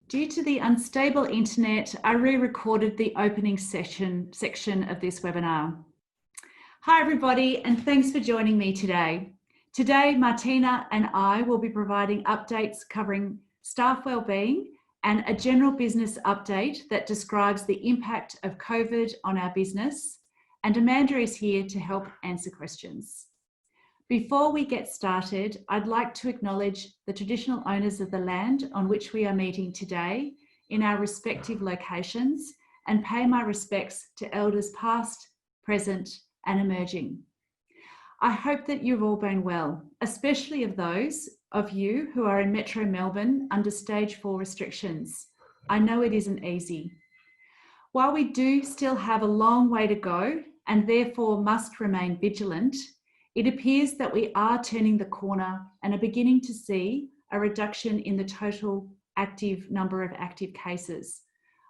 Due to the unstable internet, I re-recorded the opening section of this webinar. Hi everybody, and thanks for joining me today. Today, Martina and I will be providing updates covering staff wellbeing and a general business update that describes the impact of COVID on our business. And Amanda is here to help answer questions. Before we get started, I'd like to acknowledge the traditional owners of the land on which we are meeting today in our respective locations and pay my respects to elders past, present, and emerging. I hope that you've all been well, especially of those of you who are in Metro Melbourne under stage 4 restrictions. I know it isn't easy. While we do still have a long way to go and therefore must remain vigilant, it appears that we are turning the corner and are beginning to see a reduction in the total number of active cases,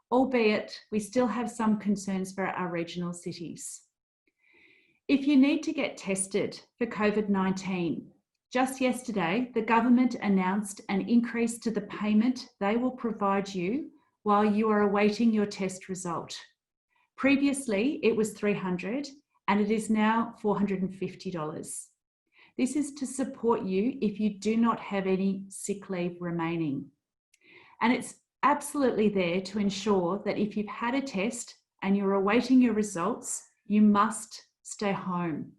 albeit we still have some concerns for our regional cities. If you need to get tested for COVID-19, just yesterday, the government announced an increase to the payment they will provide you while you are awaiting your test result. Previously, it was $300 and it is now $450. This is to support you if you do not have any sick leave remaining. And it's absolutely there to ensure that if you've had a test and you're awaiting your results, you must stay home.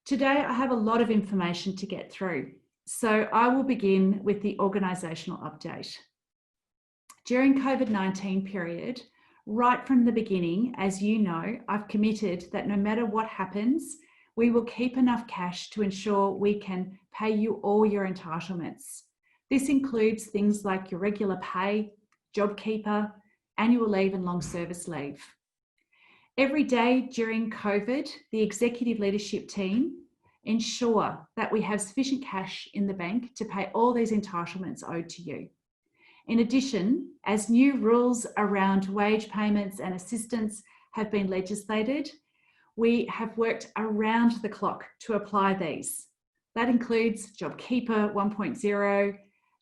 Today, I have a lot of information to get through, so I will begin with the organisational update. During COVID-19 period, right from the beginning, as you know, I've committed that no matter what happens, we will keep enough cash to ensure we can pay you all your entitlements. This includes things like your regular pay, JobKeeper, annual leave and long service leave. Every day during COVID, the executive leadership team ensure that we have sufficient cash in the bank to pay all these entitlements owed to you. In addition, as new rules around wage payments and assistance have been legislated, we have worked around the clock to apply these. That includes JobKeeper 1.0,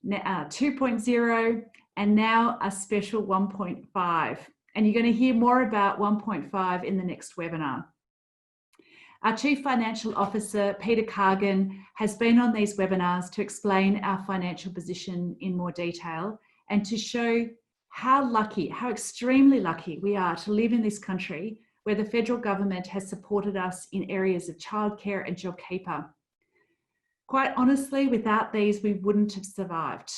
2.0, and now a special 1.5. And you're going to hear more about 1.5 in the next webinar. Our Chief Financial Officer, Peter Cargan, has been on these webinars to explain our financial position in more detail and to show how extremely lucky we are to live in this country where the federal government has supported us in areas of childcare and JobKeeper. Quite honestly, without these, we wouldn't have survived.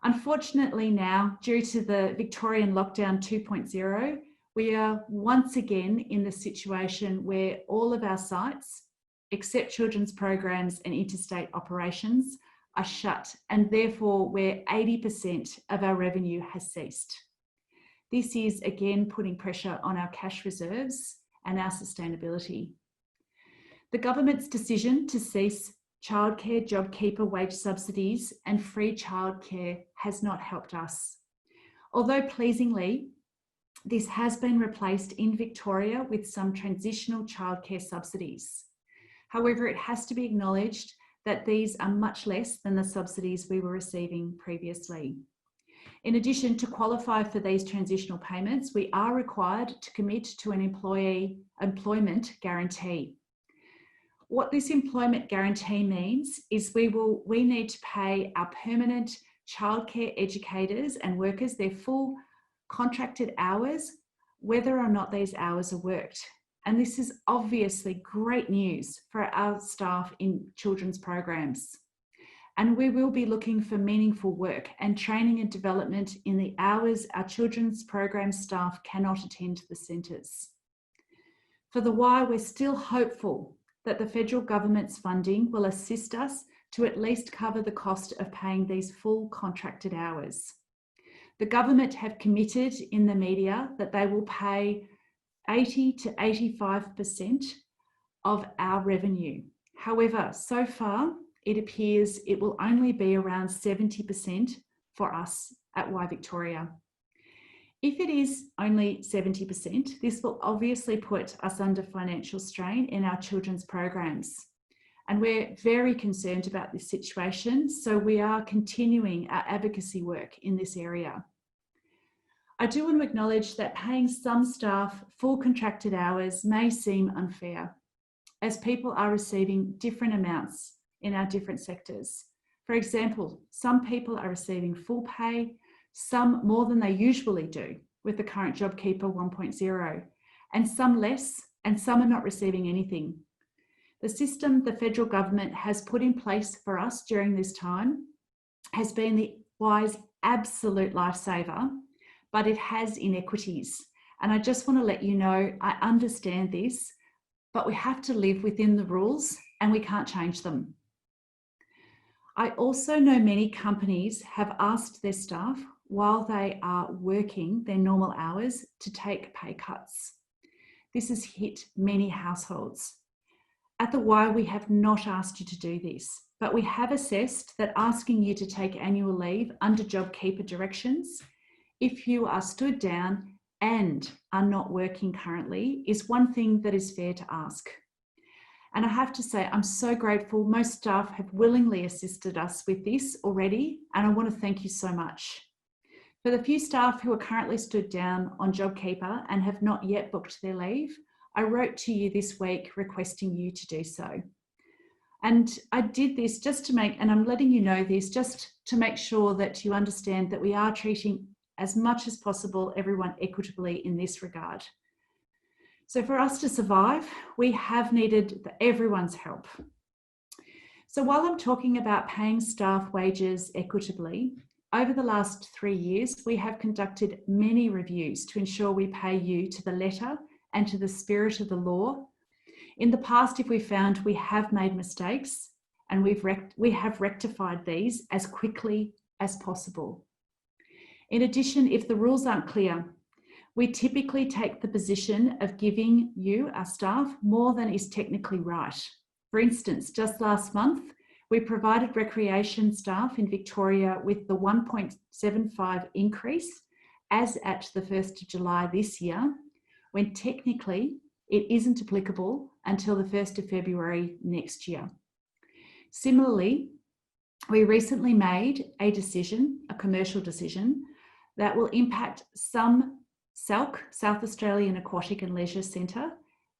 Unfortunately now, due to the Victorian lockdown 2.0, we are once again in the situation where all of our sites, except children's programs and interstate operations, are shut, and therefore where 80% of our revenue has ceased. This is again putting pressure on our cash reserves and our sustainability. The government's decision to cease childcare, JobKeeper wage subsidies and free childcare has not helped us. Although pleasingly, this has been replaced in Victoria with some transitional childcare subsidies. However, it has to be acknowledged that these are much less than the subsidies we were receiving previously. In addition, to qualify for these transitional payments, we are required to commit to an employment guarantee. What this employment guarantee means is we need to pay our permanent childcare educators and workers their full contracted hours, whether or not these hours are worked. And this is obviously great news for our staff in children's programs. And we will be looking for meaningful work and training and development in the hours our children's program staff cannot attend the centres. For the Y, we're still hopeful that the federal government's funding will assist us to at least cover the cost of paying these full contracted hours. The government have committed in the media that they will pay 80 to 85% of our revenue. However, so far, it appears it will only be around 70% for us at Y Victoria. If it is only 70%, this will obviously put us under financial strain in our children's programs. And we're very concerned about this situation, so we are continuing our advocacy work in this area. I do want to acknowledge that paying some staff full contracted hours may seem unfair, as people are receiving different amounts in our different sectors. For example, some people are receiving full pay, some more than they usually do with the current JobKeeper 1.0, and some less, and some are not receiving anything. The system the federal government has put in place for us during this time has been the wise absolute lifesaver, but it has inequities. And I just want to let you know, I understand this, but we have to live within the rules and we can't change them. I also know many companies have asked their staff while they are working their normal hours to take pay cuts. This has hit many households. At the Y, we have not asked you to do this, but we have assessed that asking you to take annual leave under JobKeeper directions, if you are stood down and are not working currently, is one thing that is fair to ask. And I have to say, I'm so grateful. Most staff have willingly assisted us with this already, and I want to thank you so much. For the few staff who are currently stood down on JobKeeper and have not yet booked their leave, I wrote to you this week requesting you to do so. And I did this just to make, and I'm letting you know this, just to make sure that you understand that we are treating as much as possible everyone equitably in this regard. So for us to survive, we have needed everyone's help. So while I'm talking about paying staff wages equitably, over the last 3 years, we have conducted many reviews to ensure we pay you to the letter and to the spirit of the law. In the past, if we found we have made mistakes, and we have rectified these as quickly as possible. In addition, if the rules aren't clear, we typically take the position of giving you, our staff, more than is technically right. For instance, just last month, we provided recreation staff in Victoria with the 1.75 increase as at the 1st of July this year, when technically it isn't applicable until the 1st of February next year. Similarly, we recently made a decision, a commercial decision, that will impact some SALC, South Australian Aquatic and Leisure Centre,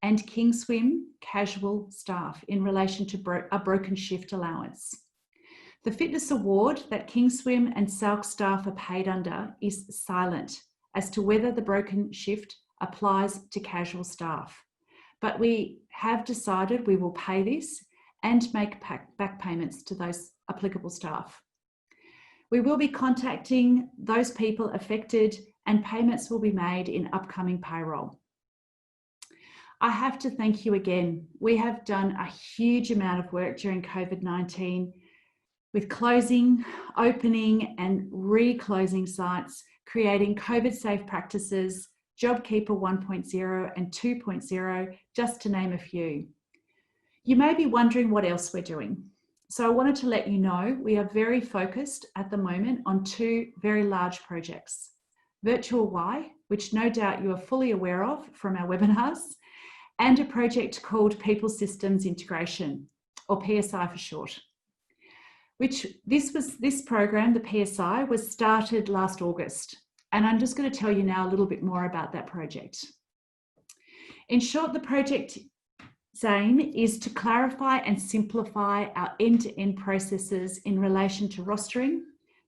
and Kingswim casual staff in relation to a broken shift allowance. The fitness award that Kingswim and SALC staff are paid under is silent as to whether the broken shift applies to casual staff. But we have decided we will pay this and make back payments to those applicable staff. We will be contacting those people affected and payments will be made in upcoming payroll. I have to thank you again. We have done a huge amount of work during COVID-19 with closing, opening and reclosing sites, creating COVID-safe practices, JobKeeper 1.0 and 2.0, just to name a few. You may be wondering what else we're doing. So I wanted to let you know we are very focused at the moment on 2 very large projects. Virtual Y, which no doubt you are fully aware of from our webinars, and a project called People Systems Integration, or PSI for short. This program, the PSI, was started last August. And I'm just going to tell you now a little bit more about that project. In short, the project's aim is to clarify and simplify our end-to-end processes in relation to rostering,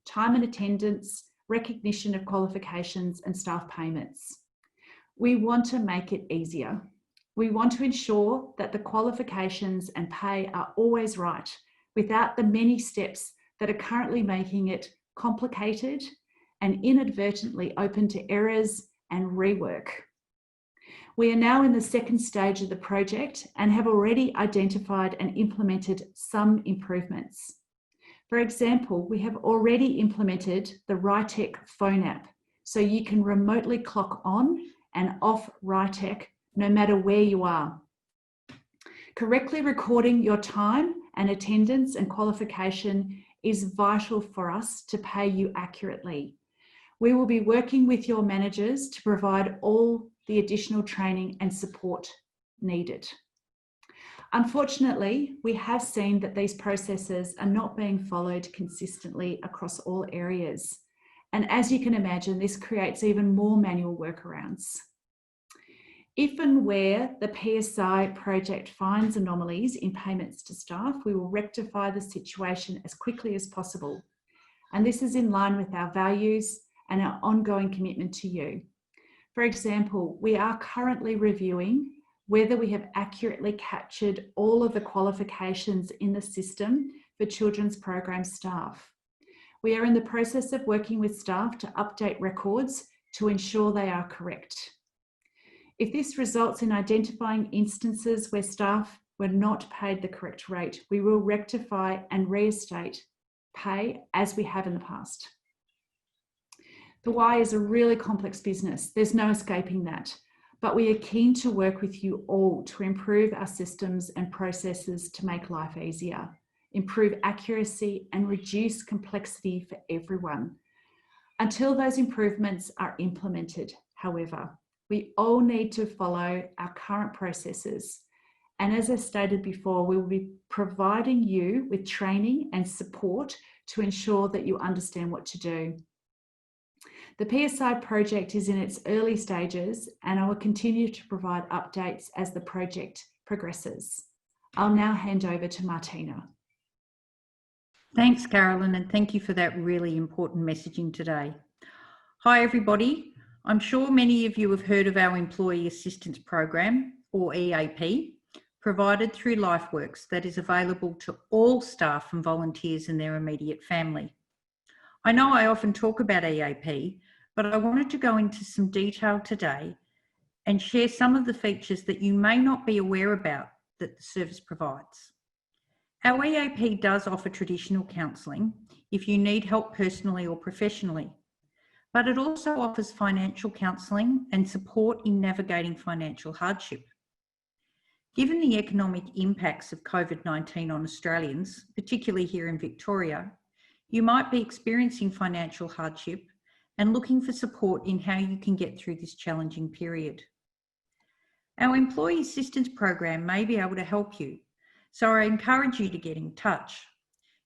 time and attendance, recognition of qualifications and staff payments. We want to make it easier. We want to ensure that the qualifications and pay are always right without the many steps that are currently making it complicated and inadvertently open to errors and rework. We are now in the second stage of the project and have already identified and implemented some improvements. For example, we have already implemented the RITEC phone app, so you can remotely clock on and off RITEC no matter where you are. Correctly recording your time and attendance and qualification is vital for us to pay you accurately. We will be working with your managers to provide all the additional training and support needed. Unfortunately, we have seen that these processes are not being followed consistently across all areas. And as you can imagine, this creates even more manual workarounds. If and where the PSI project finds anomalies in payments to staff, we will rectify the situation as quickly as possible. And this is in line with our values and our ongoing commitment to you. For example, we are currently reviewing whether we have accurately captured all of the qualifications in the system for children's program staff. We are in the process of working with staff to update records to ensure they are correct. If this results in identifying instances where staff were not paid the correct rate, we will rectify and reinstate pay as we have in the past. The Y is a really complex business. There's no escaping that. But we are keen to work with you all to improve our systems and processes to make life easier, improve accuracy, and reduce complexity for everyone. Until those improvements are implemented, however, we all need to follow our current processes. And as I stated before, we will be providing you with training and support to ensure that you understand what to do. The PSI project is in its early stages, and I will continue to provide updates as the project progresses. I'll now hand over to Martina. Thanks, Carolyn, and thank you for that really important messaging today. Hi, everybody. I'm sure many of you have heard of our Employee Assistance Program, or EAP, provided through LifeWorks that is available to all staff and volunteers and their immediate family. I know I often talk about EAP, but I wanted to go into some detail today and share some of the features that you may not be aware about that the service provides. Our EAP does offer traditional counselling if you need help personally or professionally, but it also offers financial counselling and support in navigating financial hardship. Given the economic impacts of COVID-19 on Australians, particularly here in Victoria, you might be experiencing financial hardship and looking for support in how you can get through this challenging period. Our Employee Assistance Program may be able to help you, so I encourage you to get in touch.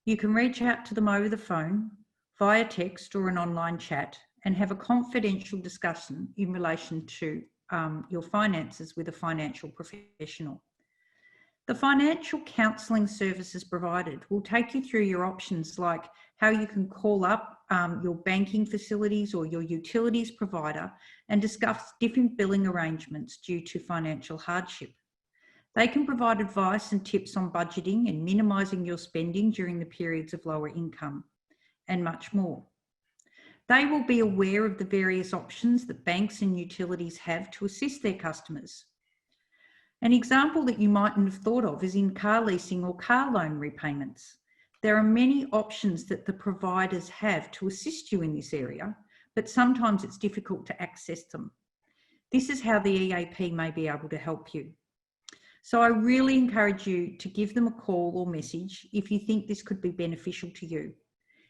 You can reach out to them over the phone, via text or an online chat, and have a confidential discussion in relation to your finances with a financial professional. The financial counselling services provided will take you through your options, like how you can call up your banking facilities or your utilities provider and discuss different billing arrangements due to financial hardship. They can provide advice and tips on budgeting and minimising your spending during the periods of lower income, and much more. They will be aware of the various options that banks and utilities have to assist their customers. An example that you mightn't have thought of is in car leasing or car loan repayments. There are many options that the providers have to assist you in this area, but sometimes it's difficult to access them. This is how the EAP may be able to help you. So I really encourage you to give them a call or message if you think this could be beneficial to you.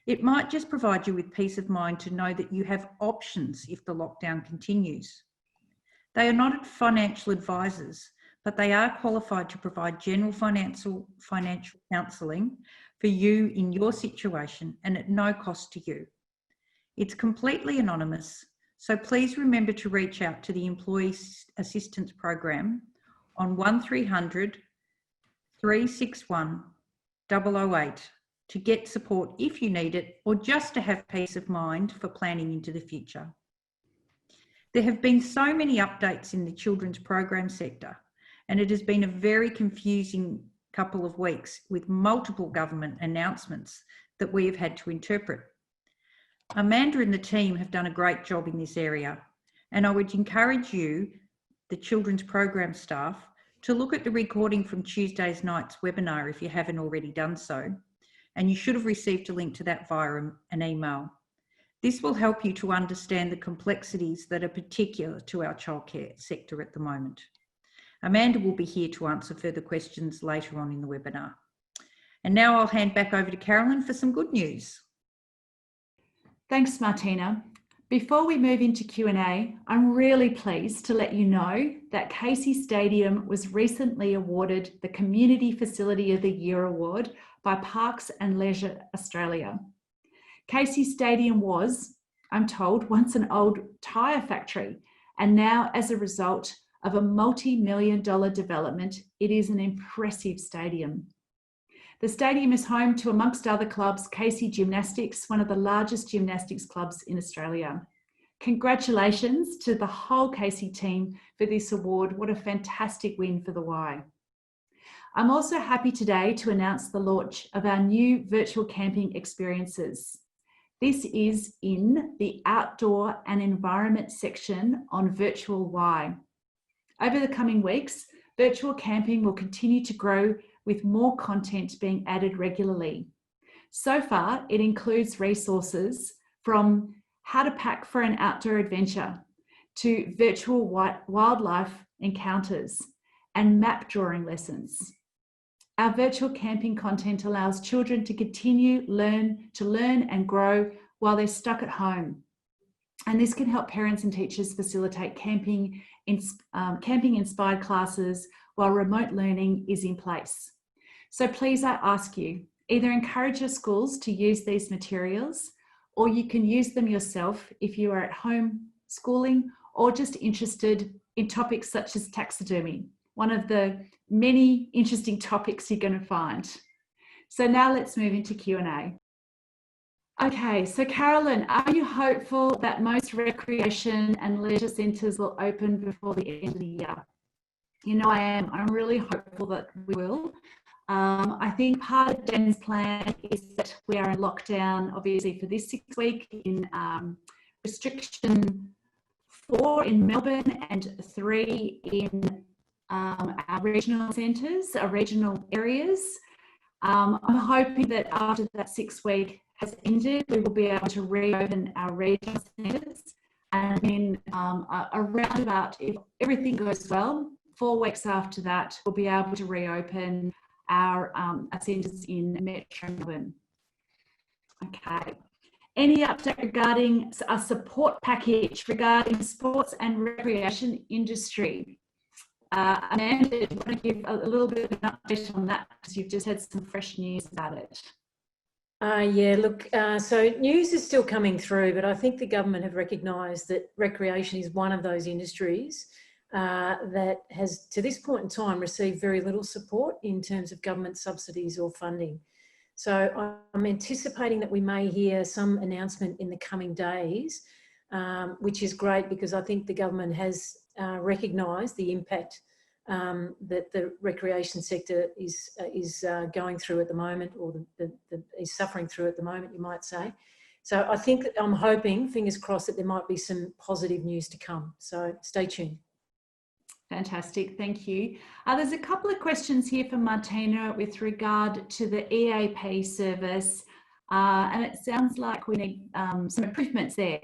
It might just provide you with peace of mind to know that you have options if the lockdown continues. They are not financial advisors, but they are qualified to provide general financial counselling for you in your situation and at no cost to you. It's completely anonymous, so please remember to reach out to the Employee Assistance Program on 1300 361 008 to get support if you need it, or just to have peace of mind for planning into the future. There have been so many updates in the children's program sector, and it has been a very confusing couple of weeks with multiple government announcements that we have had to interpret. Amanda and the team have done a great job in this area, and I would encourage you, the children's program staff, to look at the recording from Tuesday's night's webinar if you haven't already done so, and you should have received a link to that via an email. This will help you to understand the complexities that are particular to our childcare sector at the moment. Amanda will be here to answer further questions later on in the webinar. And now I'll hand back over to Carolyn for some good news. Thanks, Martina. Before we move into Q&A, I'm really pleased to let you know that Casey Stadium was recently awarded the Community Facility of the Year Award by Parks and Leisure Australia. Casey Stadium was, I'm told, once an old tyre factory, and now as a result of a multi-million-dollar development, it is an impressive stadium. The stadium is home to, amongst other clubs, Casey Gymnastics, one of the largest gymnastics clubs in Australia. Congratulations to the whole Casey team for this award. What a fantastic win for the Y. I'm also happy today to announce the launch of our new virtual camping experiences. This is in the Outdoor and Environment section on Virtual Y. Over the coming weeks, virtual camping will continue to grow with more content being added regularly. So far, it includes resources from how to pack for an outdoor adventure to virtual wildlife encounters and map drawing lessons. Our virtual camping content allows children to continue to learn and grow while they're stuck at home. And this can help parents and teachers facilitate camping-inspired classes while remote learning is in place. So please, I ask you, either encourage your schools to use these materials, or you can use them yourself if you are at home schooling or just interested in topics such as taxidermy, one of the many interesting topics you're going to find. So now let's move into Q&A. Okay, so Carolyn, are you hopeful that most recreation and leisure centres will open before the end of the year? You know, I am. I'm really hopeful that we will. I think part of Jen's plan is that we are in lockdown, obviously, for this 6 week in restriction 4 in Melbourne and 3 in our regional centres, our regional areas. I'm hoping that after that 6 week has ended, we will be able to reopen our regional centres, and then around about, if everything goes well, 4 weeks after that, we'll be able to reopen our centres in Metro Melbourne. Okay. Any update regarding a support package regarding sports and recreation industry? Amanda, do you want to give a little bit of an update on that, because you've just had some fresh news about it? Yeah, look, so news is still coming through, but I think the government have recognised that recreation is one of those industries that has, to this point in time, received very little support in terms of government subsidies or funding. So I'm anticipating that we may hear some announcement in the coming days, which is great, because I think the government has recognised the impact that the recreation sector is going through at the moment, or is suffering through at the moment, you might say. So I think, I'm hoping, fingers crossed, that there might be some positive news to come. So stay tuned. Fantastic, thank you. There's a couple of questions here from Martina with regard to the EAP service, and it sounds like we need some improvements there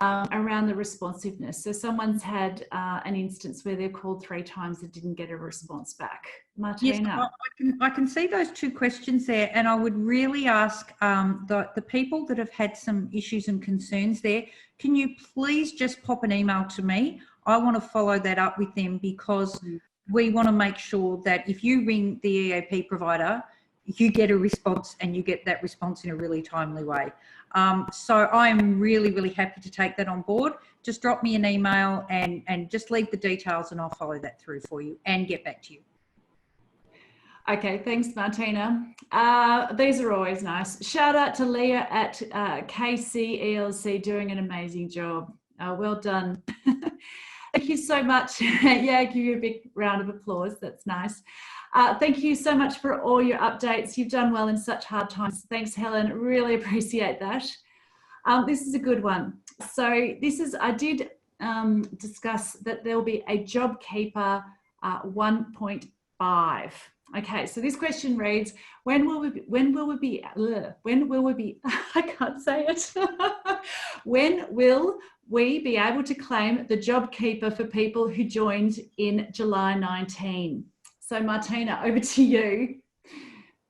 around the responsiveness. So someone's had an instance where they've called 3 times and didn't get a response back. Martina? Yes, I can see those 2 questions there, and I would really ask the people that have had some issues and concerns there, can you please just pop an email to me? I want to follow that up with them, because we want to make sure that if you ring the EAP provider, you get a response, and you get that response in a really timely way. So I'm really, really happy to take that on board. Just drop me an email and just leave the details, and I'll follow that through for you and get back to you. Okay, thanks, Martina. These are always nice. Shout out to Leah at KCELC, doing an amazing job. Well done. Thank you so much. Yeah, give you a big round of applause. That's nice. Thank you so much for all your updates. You've done well in such hard times. Thanks, Helen. Really appreciate that. This is a good one. So this is, I did discuss that there will be a JobKeeper 1.5. Okay, so this question reads, when will we be, I can't say it. When will we be able to claim the JobKeeper for people who joined in July 19? So Martina, over to you.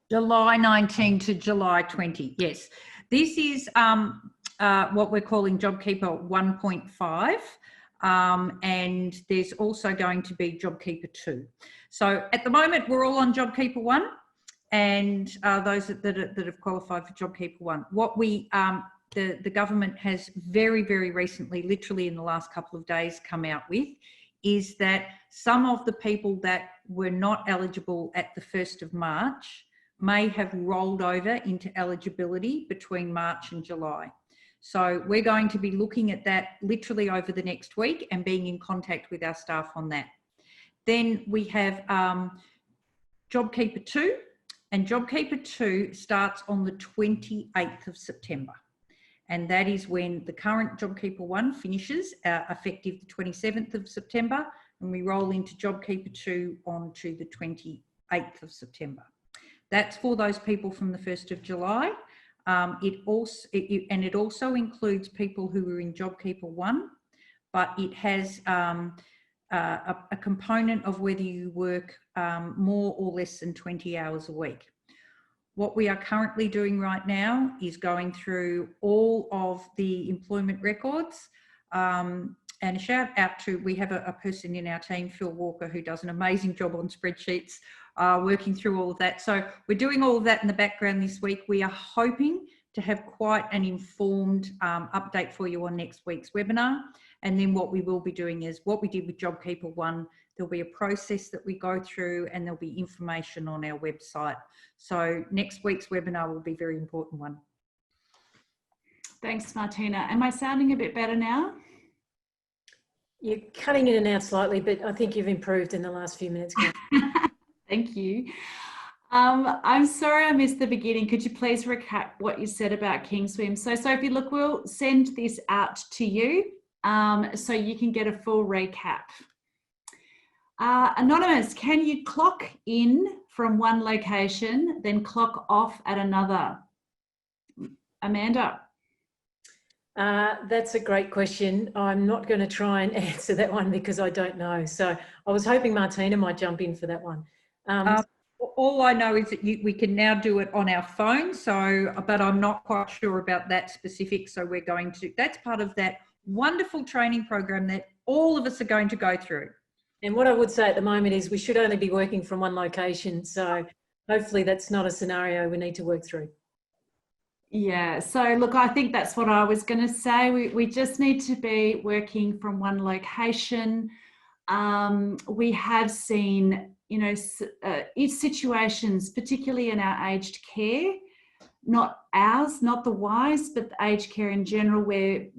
July 19 to July 20, yes. This is what we're calling JobKeeper 1.5. And there's also going to be JobKeeper 2. So at the moment, we're all on JobKeeper 1, and those that have qualified for JobKeeper 1. What the government has very, very recently, literally in the last couple of days, come out with is that some of the people that were not eligible at the 1st of March may have rolled over into eligibility between March and July. So we're going to be looking at that literally over the next week and being in contact with our staff on that. Then we have JobKeeper 2, and JobKeeper 2 starts on the 28th of September. And that is when the current JobKeeper 1 finishes, effective the 27th of September, and we roll into JobKeeper 2 on to the 28th of September. That's for those people from the 1st of July. It also includes people who are in JobKeeper 1, but it has a component of whether you work more or less than 20 hours a week. What we are currently doing right now is going through all of the employment records, and a shout out to, we have a person in our team, Phil Walker, who does an amazing job on spreadsheets, working through all of that. So we're doing all of that in the background this week. We are hoping to have quite an informed update for you on next week's webinar. And then what we will be doing is what we did with JobKeeper 1, there'll be a process that we go through and there'll be information on our website. So next week's webinar will be a very important one. Thanks, Martina. Am I sounding a bit better now? You're cutting in and out slightly, but I think you've improved in the last few minutes. Thank you. I'm sorry I missed the beginning. Could you please recap what you said about Kingswim? So Sophie, look, we'll send this out to you so you can get a full recap. Anonymous, can you clock in from one location, then clock off at another? Amanda? That's a great question. I'm not going to try and answer that one because I don't know. So I was hoping Martina might jump in for that one. All I know is that we can now do it on our phone. So, but I'm not quite sure about that specific. So we're going to, that's part of that wonderful training program that all of us are going to go through. And what I would say at the moment is we should only be working from one location. So hopefully that's not a scenario we need to work through. Yeah, so look, I think that's what I was going to say. We just need to be working from one location. We have seen, you know, situations, particularly in our aged care, not ours, not the Ys, but the aged care in general, where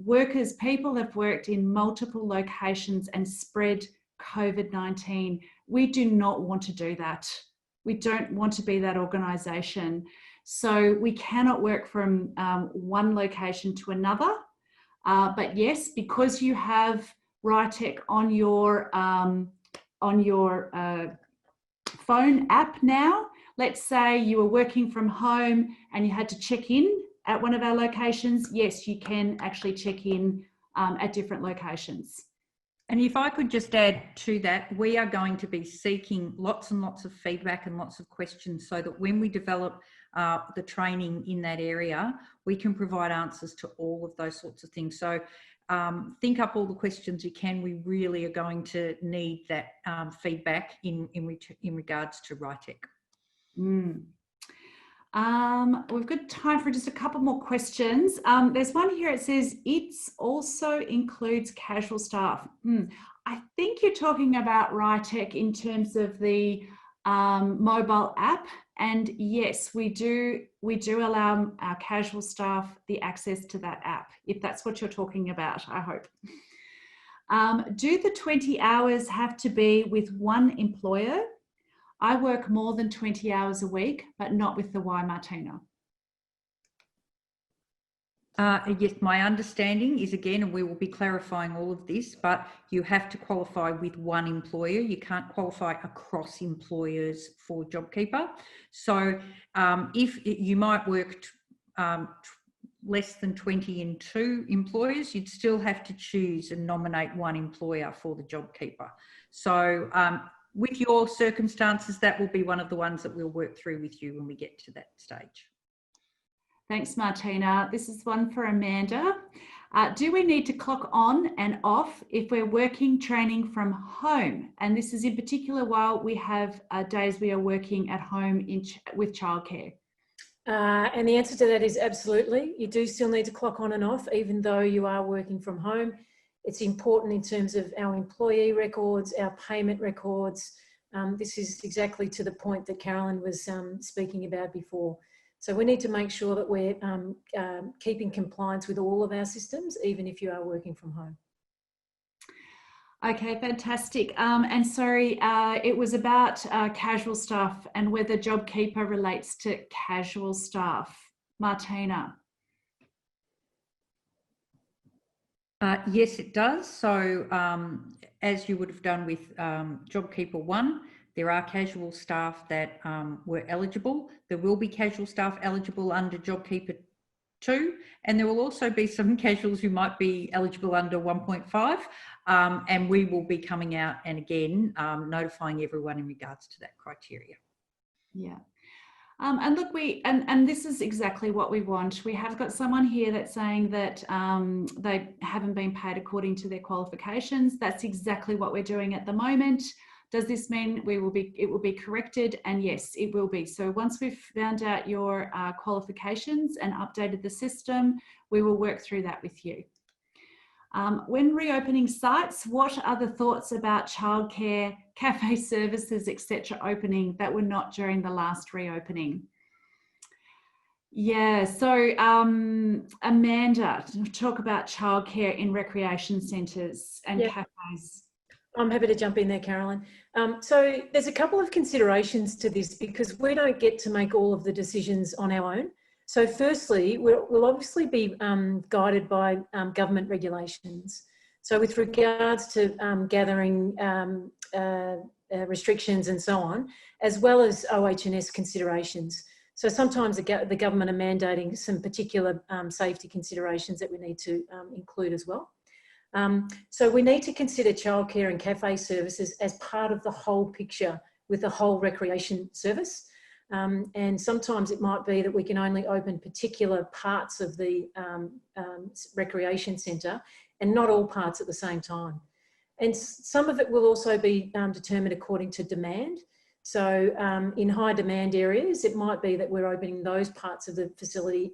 people have worked in multiple locations and spread COVID-19. We do not want to do that. We don't want to be that organisation. So we cannot work from one location to another. But yes, because you have RITEC on your phone app now, let's say you were working from home and you had to check in at one of our locations, yes, you can actually check in at different locations. And if I could just add to that, we are going to be seeking lots and lots of feedback and lots of questions so that when we develop the training in that area, we can provide answers to all of those sorts of things. So think up all the questions you can. We really are going to need that feedback in regards to RITEC. We've got time for just a couple more questions. There's one here, it says, it also includes casual staff. I think you're talking about RITEC in terms of the mobile app. And yes, we do allow our casual staff the access to that app, if that's what you're talking about, I hope. Do the 20 hours have to be with one employer? I work more than 20 hours a week, but not with the Y, Martina. Yes, my understanding is, again, and we will be clarifying all of this, but you have to qualify with one employer. You can't qualify across employers for JobKeeper. So if you might work less than 20 in two employers, you'd still have to choose and nominate one employer for the JobKeeper. So with your circumstances, that will be one of the ones that we'll work through with you when we get to that stage. Thanks, Martina. This is one for Amanda. Do we need to clock on and off if we're working training from home? And this is in particular while we have days we are working at home with childcare. And the answer to that is absolutely. You do still need to clock on and off, even though you are working from home. It's important in terms of our employee records, our payment records. This is exactly to the point that Carolyn was speaking about before. So we need to make sure that we're keeping compliance with all of our systems, even if you are working from home. Okay, fantastic. And sorry, it was about casual staff and whether JobKeeper relates to casual staff. Martina. Yes, it does. So as you would have done with JobKeeper 1, there are casual staff that were eligible. There will be casual staff eligible under JobKeeper 2, and there will also be some casuals who might be eligible under 1.5, and we will be coming out and again notifying everyone in regards to that criteria. Yeah. And look, and this is exactly what we want. We have got someone here that's saying that they haven't been paid according to their qualifications. That's exactly what we're doing at the moment. Does this mean it will be corrected? And yes, it will be. So once we've found out your qualifications and updated the system, we will work through that with you. When reopening sites, what are the thoughts about childcare, cafe services, etc. opening that were not during the last reopening? Yeah, so Amanda, talk about childcare in recreation centres and cafes. I'm happy to jump in there, Carolyn. So there's a couple of considerations to this because we don't get to make all of the decisions on our own. So firstly, we'll obviously be guided by government regulations. So with regards to gathering restrictions and so on, as well as OH&S considerations. So sometimes the government are mandating some particular safety considerations that we need to include as well. So we need to consider childcare and cafe services as part of the whole picture with the whole recreation service. And sometimes it might be that we can only open particular parts of the recreation centre and not all parts at the same time. And some of it will also be determined according to demand. So in high demand areas, it might be that we're opening those parts of the facility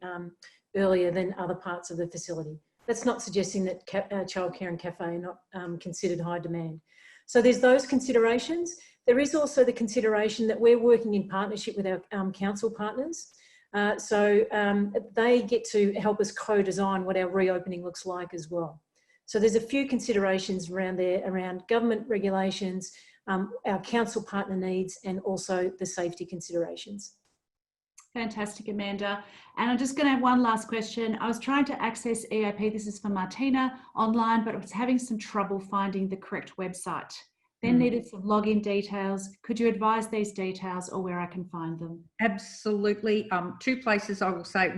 earlier than other parts of the facility. That's not suggesting that childcare and cafe are not considered high demand. So there's those considerations. There is also the consideration that we're working in partnership with our council partners. So they get to help us co-design what our reopening looks like as well. So there's a few considerations around there, around government regulations, our council partner needs, and also the safety considerations. Fantastic, Amanda. And I'm just going to have one last question. I was trying to access EAP, this is for Martina, online, but I was having some trouble finding the correct website. Then needed some login details. Could you advise these details or where I can find them? Absolutely. Two places I will say,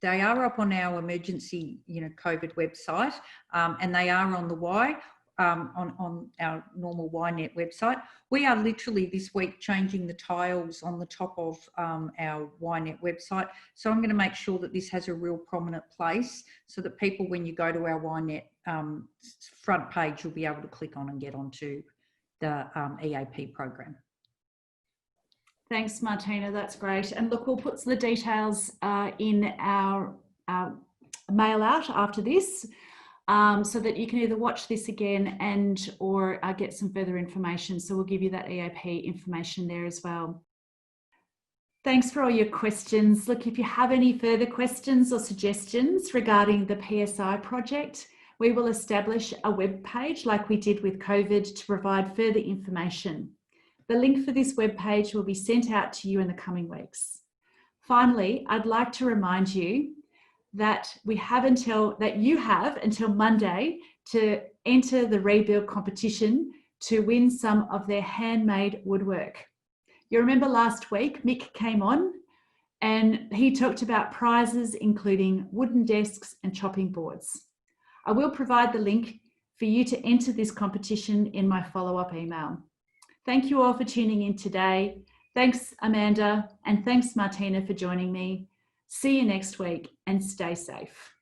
they are up on our emergency, COVID website, and they are on the on our normal YNet website. We are literally this week changing the tiles on the top of our YNet website. So I'm going to make sure that this has a real prominent place so that people, when you go to our YNet front page, you'll be able to click on and get onto the EAP program. Thanks, Martina. That's great. And look, we'll put the details in our mail out after this. So that you can either watch this again or get some further information. So we'll give you that EAP information there as well. Thanks for all your questions. Look, if you have any further questions or suggestions regarding the PSI project, we will establish a web page like we did with COVID to provide further information. The link for this web page will be sent out to you in the coming weeks. Finally, I'd like to remind you that you have until Monday to enter the rebuild competition to win some of their handmade woodwork. You remember last week, Mick came on and he talked about prizes including wooden desks and chopping boards. I will provide the link for you to enter this competition in my follow-up email. Thank you all for tuning in today. Thanks, Amanda, and thanks, Martina, for joining me. See you next week and stay safe.